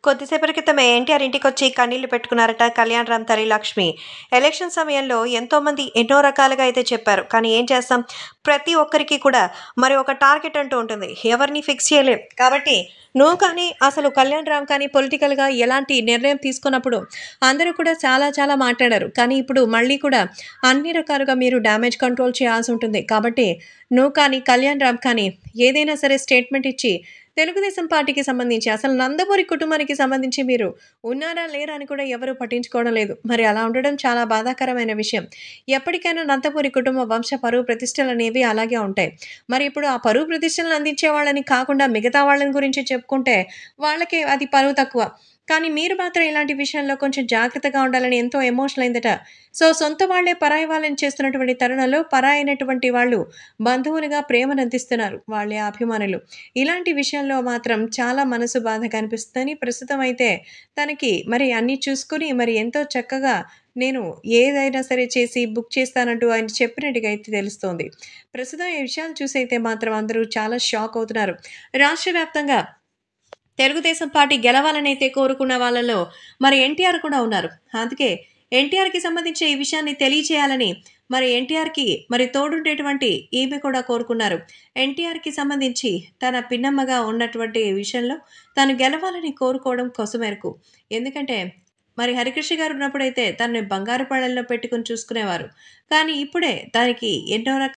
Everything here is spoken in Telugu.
కొద్దిసేపటి క్రితమే ఎన్టీఆర్ ఇంటికొచ్చి కన్నీళ్లు పెట్టుకున్నారట కళ్యాణ్ రామ్ తల్లి లక్ష్మి. ఎలక్షన్ సమయంలో ఎంతోమంది ఎన్నో రకాలుగా అయితే చెప్పారు. కానీ ఏం చేస్తాం? ప్రతి ఒక్కరికి కూడా మరి ఒక టార్గెట్ అంటూ ఉంటుంది. ఎవరిని ఫిక్స్ చేయలేం. కాబట్టి నువ్వు కానీ అసలు కళ్యాణ్ రామ్ కానీ పొలిటికల్‌గా ఎలాంటి నిర్ణయం తీసుకున్నప్పుడు అందరూ కూడా చాలా చాలా మాట్లాడారు. కానీ ఇప్పుడు మళ్ళీ కూడా అన్ని రకాలుగా మీరు డ్యామేజ్ కంట్రోల్ చేయాల్సుంటుంది. కాబట్టి నువ్వు కానీ, కళ్యాణ్ రామ్ కానీ ఏదైనా సరే స్టేట్మెంట్ ఇచ్చి తెలుగుదేశం పార్టీకి సంబంధించి అసలు నందమూరి కుటుంబానికి సంబంధించి మీరు ఉన్నారా? లేరా? అని కూడా ఎవరు పట్టించుకోవడం లేదు. మరి అలా ఉండడం చాలా బాధాకరమైన విషయం. ఎప్పటికైనా నందమూరి కుటుంబ వంశ పరువు ప్రతిష్టలనేవి అలాగే ఉంటాయి. మరి ఇప్పుడు ఆ పరువు ప్రతిష్టలను అందించే వాళ్ళని కాకుండా మిగతా వాళ్ళని గురించి చెప్పుకుంటే వాళ్ళకి అది పరువు తక్కువ. కానీ మీరు మాత్రం ఇలాంటి విషయంలో కొంచెం జాగ్రత్తగా ఉండాలని ఎంతో ఎమోషనల్ అయిందట. సో, సొంత వాళ్ళే పరాయి వాళ్ళని చేస్తున్నటువంటి తరుణంలో పరాయినటువంటి వాళ్ళు బంధువులుగా ప్రేమనందిస్తున్నారు. వాళ్ళే అభిమానులు. ఇలాంటి విషయంలో మాత్రం చాలా మనసు బాధగా అనిపిస్తుందని ప్రస్తుతం అయితే తనకి మరి అన్నీ చూసుకొని మరి ఎంతో చక్కగా నేను ఏదైనా సరే చేసి బుక్ చేస్తానంటూ ఆయన చెప్పినట్టుగా అయితే తెలుస్తోంది. ప్రస్తుతం ఈ విషయాలు చూసైతే మాత్రం అందరూ చాలా షాక్ అవుతున్నారు. రాష్ట్ర వ్యాప్తంగా తెలుగుదేశం పార్టీ గెలవాలనైతే కోరుకున్న వాళ్ళలో మరి ఎన్టీఆర్ కూడా ఉన్నారు. అందుకే ఎన్టీఆర్‌కి సంబంధించి ఈ విషయాన్ని తెలియచేయాలని మరి ఎన్టీఆర్‌కి మరి తోడుండేటువంటి ఈమె కూడా కోరుకున్నారు. ఎన్టీఆర్‌కి సంబంధించి తన పిన్నమ్మగా ఉన్నటువంటి విషయంలో తను గెలవాలని కోరుకోవడం కొసమెరుపు. ఎందుకంటే మరి హరికృష్ణ గారు ఉన్నప్పుడైతే తనని బంగారు పళ్ళెంలో పెట్టుకొని చూసుకునేవారు. కానీ ఇప్పుడే దానికి ఎన్నో